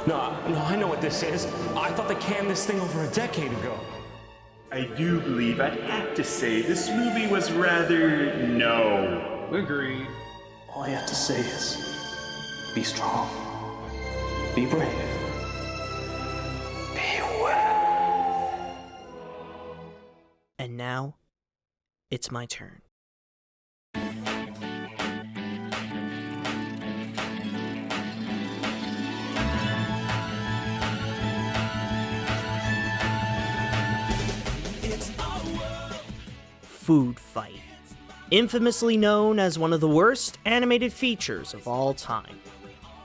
No, I know what this is. I thought they canned this thing over a decade ago. I do believe I'd have to say this movie was rather no. Agreed. All you have to say is, be strong, be brave, be well. And now, it's my turn. Foodfight, infamously known as one of the worst animated features of all time.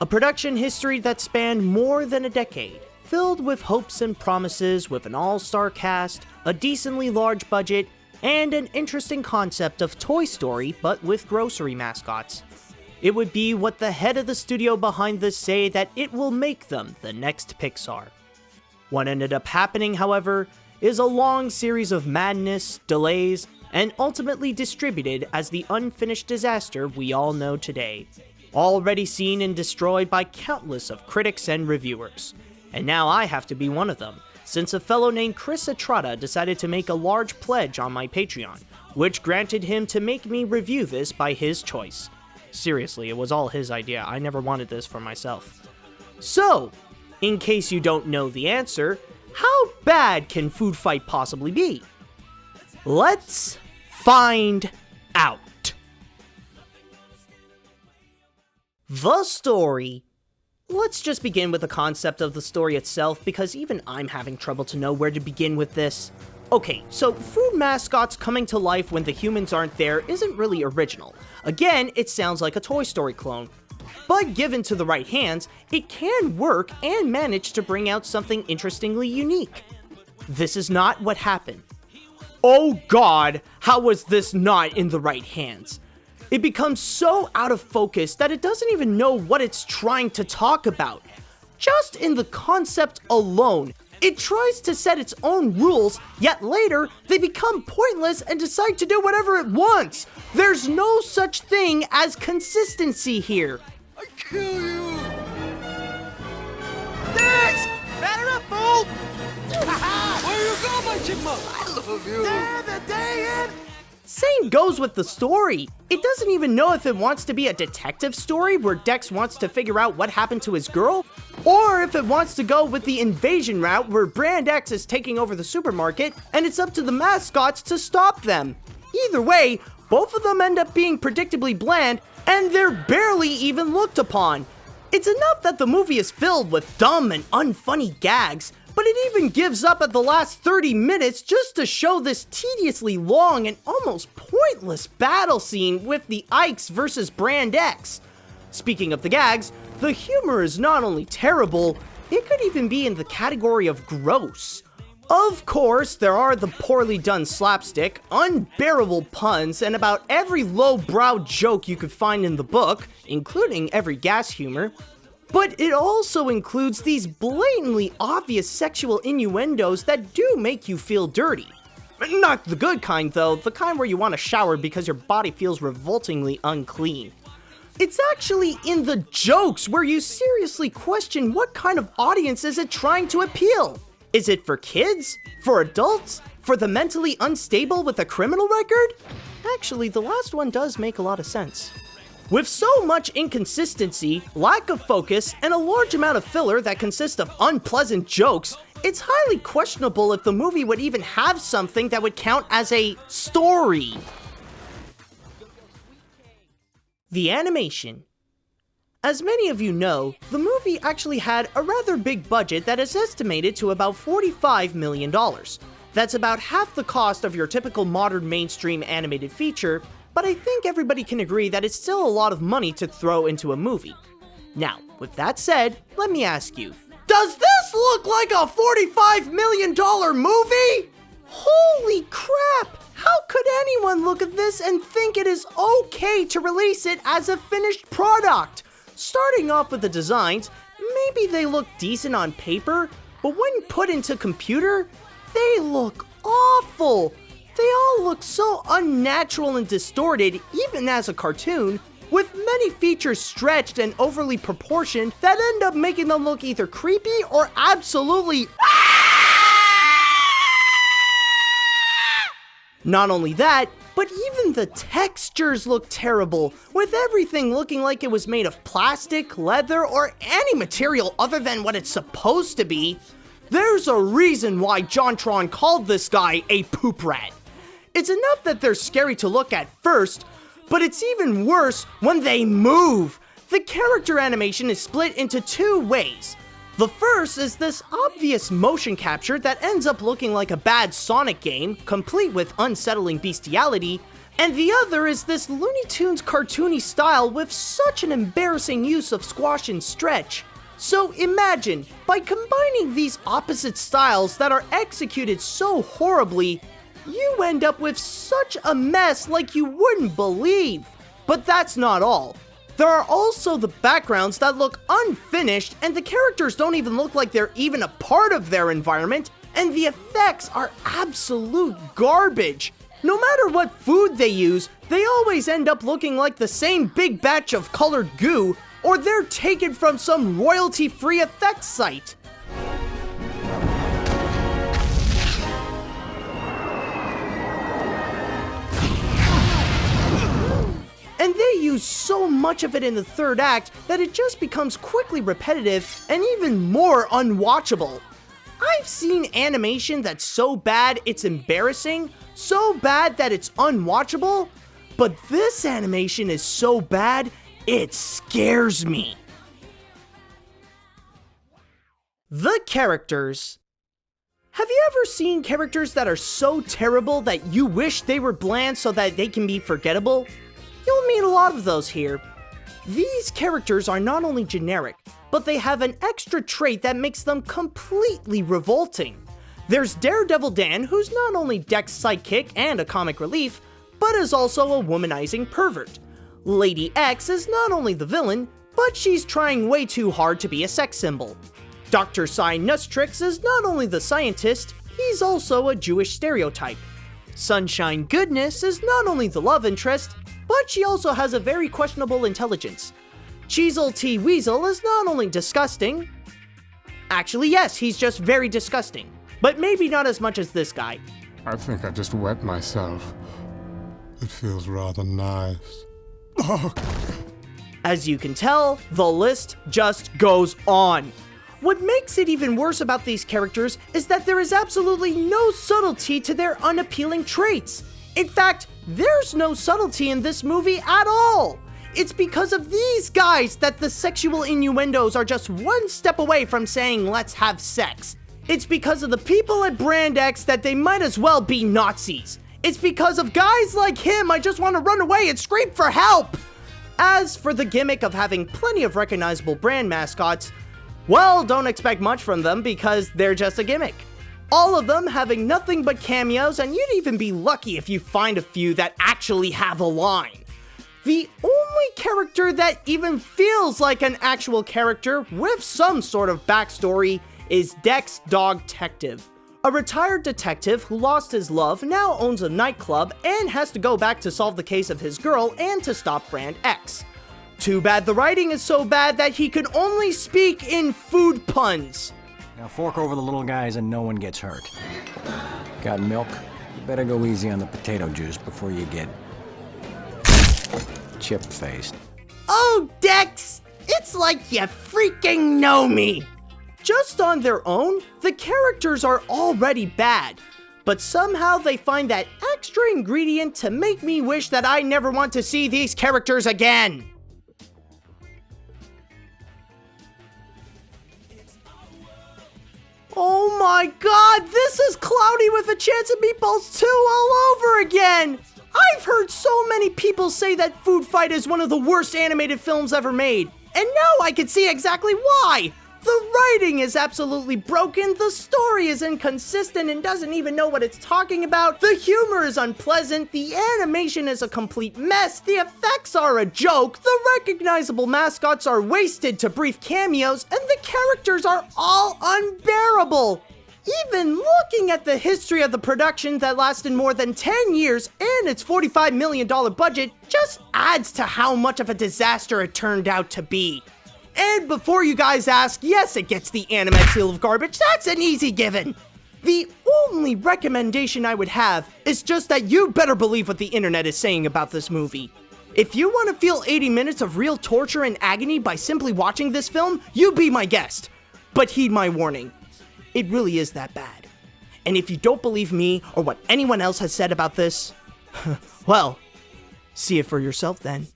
A production history that spanned more than a decade, filled with hopes and promises with an all-star cast, a decently large budget, and an interesting concept of Toy Story but with grocery mascots. It would be what the head of the studio behind this say that it will make them the next Pixar. What ended up happening, however, is a long series of madness, delays, and ultimately distributed as the unfinished disaster we all know today, already seen and destroyed by countless of critics and reviewers. And now I have to be one of them, since a fellow named Chris Estrada decided to make a large pledge on my Patreon, which granted him to make me review this by his choice. Seriously, it was all his idea. I never wanted this for myself. So, in case you don't know the answer, how bad can Foodfight possibly be? Let's find out. The story. Let's just begin with the concept of the story itself, because even I'm having trouble to know where to begin with this. Okay, so food mascots coming to life when the humans aren't there isn't really original. Again, it sounds like a Toy Story clone. But given to the right hands, it can work and manage to bring out something interestingly unique. This is not what happened. Oh god, how was this not in the right hands? It becomes so out of focus that it doesn't even know what it's trying to talk about. Just in the concept alone, it tries to set its own rules, yet later, they become pointless and decide to do whatever it wants. There's no such thing as consistency here. I kill you! Thanks! Batter up, fool! Where you go, my chipmunk? I love you! There the day in! Same goes with the story. It doesn't even know if it wants to be a detective story where Dex wants to figure out what happened to his girl, or if it wants to go with the invasion route where Brand X is taking over the supermarket and it's up to the mascots to stop them. Either way, both of them end up being predictably bland, and they're barely even looked upon. It's enough that the movie is filled with dumb and unfunny gags, but it even gives up at the last 30 minutes just to show this tediously long and almost pointless battle scene with the Ikes versus Brand X. Speaking of the gags, the humor is not only terrible, it could even be in the category of gross. Of course, there are the poorly done slapstick, unbearable puns, and about every low-brow joke you could find in the book, including every gas humor. But it also includes these blatantly obvious sexual innuendos that do make you feel dirty. Not the good kind though, the kind where you want to shower because your body feels revoltingly unclean. It's actually in the jokes where you seriously question what kind of audience is it trying to appeal. Is it for kids? For adults? For the mentally unstable with a criminal record? Actually, the last one does make a lot of sense. With so much inconsistency, lack of focus, and a large amount of filler that consists of unpleasant jokes, it's highly questionable if the movie would even have something that would count as a story. The animation. As many of you know, the movie actually had a rather big budget that is estimated to about $45 million. That's about half the cost of your typical modern mainstream animated feature, but I think everybody can agree that it's still a lot of money to throw into a movie. Now, with that said, let me ask you, does this look like a $45 million movie? Holy crap! How could anyone look at this and think it is okay to release it as a finished product? Starting off with the designs, maybe they look decent on paper, but when put into computer, they look awful. They all look so unnatural and distorted, even as a cartoon. with many features stretched and overly proportioned that end up making them look either creepy or absolutely Not only that, but even the textures look terrible, with everything looking like it was made of plastic, leather, or any material other than what it's supposed to be. There's a reason why JonTron called this guy a poop rat. It's enough that they're scary to look at first, but it's even worse when they move. The character animation is split into two ways. The first is this obvious motion capture that ends up looking like a bad Sonic game, complete with unsettling bestiality, and the other is this Looney Tunes cartoony style with such an embarrassing use of squash and stretch. So imagine, by combining these opposite styles that are executed so horribly, you end up with such a mess like you wouldn't believe. But that's not all. There are also the backgrounds that look unfinished, and the characters don't even look like they're even a part of their environment, and the effects are absolute garbage. No matter what food they use, they always end up looking like the same big batch of colored goo, or they're taken from some royalty-free effects site. And they use so much of it in the third act that it just becomes quickly repetitive and even more unwatchable. I've seen animation that's so bad it's embarrassing, so bad that it's unwatchable, but this animation is so bad it scares me. The characters. Have you ever seen characters that are so terrible that you wish they were bland so that they can be forgettable? You'll meet a lot of those here. These characters are not only generic, but they have an extra trait that makes them completely revolting. There's Daredevil Dan, who's not only Deck's sidekick and a comic relief, but is also a womanizing pervert. Lady X is not only the villain, but she's trying way too hard to be a sex symbol. Dr. Cy Nustrix is not only the scientist, he's also a Jewish stereotype. Sunshine Goodness is not only the love interest, but she also has a very questionable intelligence. Cheezel T. Weasel is not only disgusting. Actually, yes, he's just very disgusting. But maybe not as much as this guy. I think I just wet myself. It feels rather nice. As you can tell, the list just goes on. What makes it even worse about these characters is that there is absolutely no subtlety to their unappealing traits. In fact, there's no subtlety in this movie at all. It's because of these guys that the sexual innuendos are just one step away from saying let's have sex. It's because of the people at Brand X that they might as well be Nazis. It's because of guys like him I just want to run away and scream for help. As for the gimmick of having plenty of recognizable brand mascots, well, don't expect much from them because they're just a gimmick. All of them having nothing but cameos, and you'd even be lucky if you find a few that actually have a line. The only character that even feels like an actual character with some sort of backstory is Deck's dog Tective. A retired detective who lost his love now owns a nightclub and has to go back to solve the case of his girl and to stop Brand X. Too bad the writing is so bad that he can only speak in food puns. Now fork over the little guys and no one gets hurt. Got milk? You better go easy on the potato juice before you get chip-faced. Oh, Dex! It's like you freaking know me! Just on their own, the characters are already bad, but somehow they find that extra ingredient to make me wish that I never want to see these characters again. Oh my god, this is Cloudy with a Chance of Meatballs 2 all over again! I've heard so many people say that Foodfight is one of the worst animated films ever made, and now I can see exactly why! The writing is absolutely broken, the story is inconsistent and doesn't even know what it's talking about, the humor is unpleasant, the animation is a complete mess, the effects are a joke, the recognizable mascots are wasted to brief cameos, and the characters are all unbearable. Even looking at the history of the production that lasted more than 10 years and its $45 million budget just adds to how much of a disaster it turned out to be. And before you guys ask, yes, it gets the AniMat's seal of garbage, that's an easy given. The only recommendation I would have is just that you better believe what the internet is saying about this movie. If you want to feel 80 minutes of real torture and agony by simply watching this film, you be my guest. But heed my warning. It really is that bad. And if you don't believe me or what anyone else has said about this, well, see it for yourself then.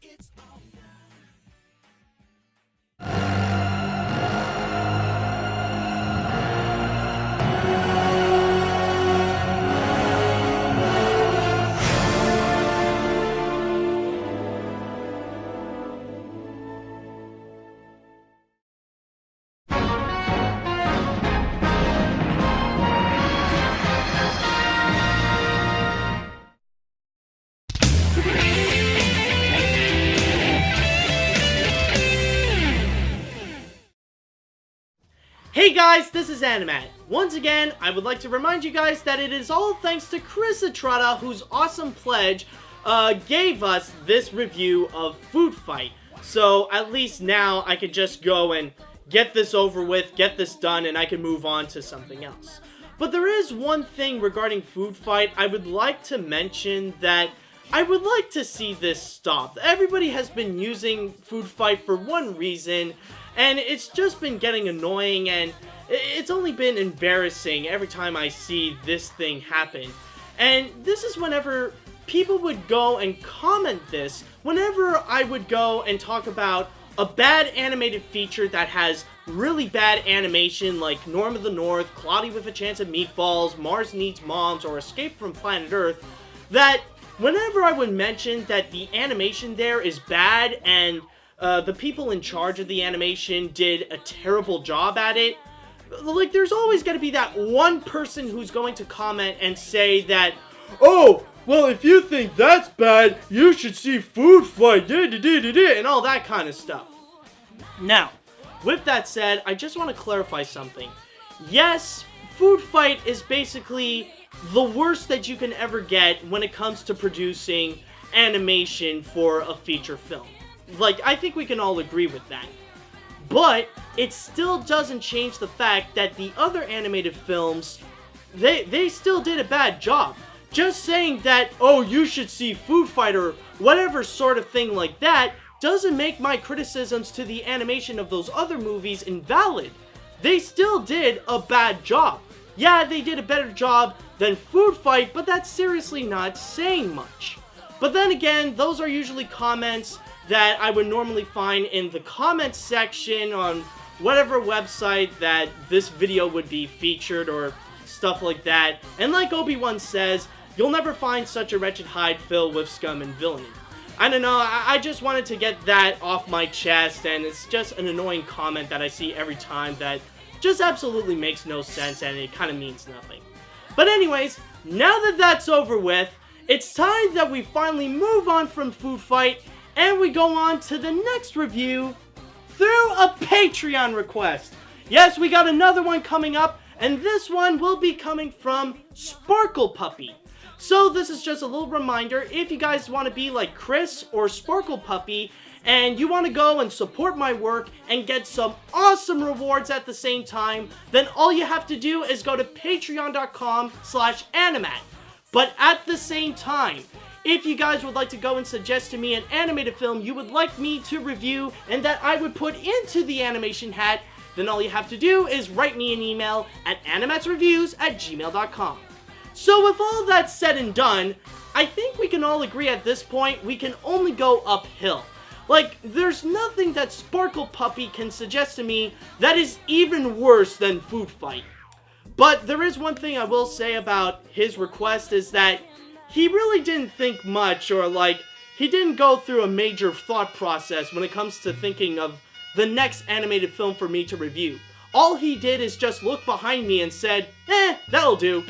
Hey guys, this is AniMat. Once again, I would like to remind you guys that it is all thanks to Chris Estrada, whose awesome pledge gave us this review of Foodfight. So at least now I can just go and get this over with, get this done, and I can move on to something else. But there is one thing regarding Foodfight I would like to mention that I would like to see this stopped. Everybody has been using Foodfight for one reason, and it's just been getting annoying, and it's only been embarrassing every time I see this thing happen. And this is whenever people would go and comment this, whenever I would go and talk about a bad animated feature that has really bad animation like Norm of the North, Cloudy with a Chance of Meatballs, Mars Needs Moms, or Escape from Planet Earth, that whenever I would mention that the animation there is bad and the people in charge of the animation did a terrible job at it, like, there's always going to be that one person who's going to comment and say that, oh, well, if you think that's bad, you should see Foodfight, and all that kind of stuff. Now, with that said, I just want to clarify something. Yes, Foodfight is basically the worst that you can ever get when it comes to producing animation for a feature film. Like, I think we can all agree with that. But it still doesn't change the fact that the other animated films, they still did a bad job. Just saying that, oh, you should see Foodfight or whatever sort of thing like that, doesn't make my criticisms to the animation of those other movies invalid. They still did a bad job. Yeah, they did a better job than Foodfight, but that's seriously not saying much. But then again, those are usually comments that I would normally find in the comments section on whatever website that this video would be featured or stuff like that. And like Obi-Wan says, you'll never find such a wretched hide filled with scum and villainy. I don't know, I just wanted to get that off my chest, and it's just an annoying comment that I see every time that just absolutely makes no sense and it kind of means nothing. But anyways, now that that's over with, it's time that we finally move on from Foodfight and we go on to the next review through a Patreon request. Yes, we got another one coming up, and this one will be coming from Sparkle Puppy. So this is just a little reminder, if you guys want to be like Chris or Sparkle Puppy, and you want to go and support my work and get some awesome rewards at the same time, then all you have to do is go to patreon.com/animat. But at the same time, if you guys would like to go and suggest to me an animated film you would like me to review and that I would put into the animation hat, then all you have to do is write me an email at animatsreviews@gmail.com. So with all that said and done, I think we can all agree at this point we can only go uphill. Like, there's nothing that Sparkle Puppy can suggest to me that is even worse than Foodfight. But there is one thing I will say about his request is that he really didn't think much, or like, he didn't go through a major thought process when it comes to thinking of the next animated film for me to review. All he did is just look behind me and said, that'll do.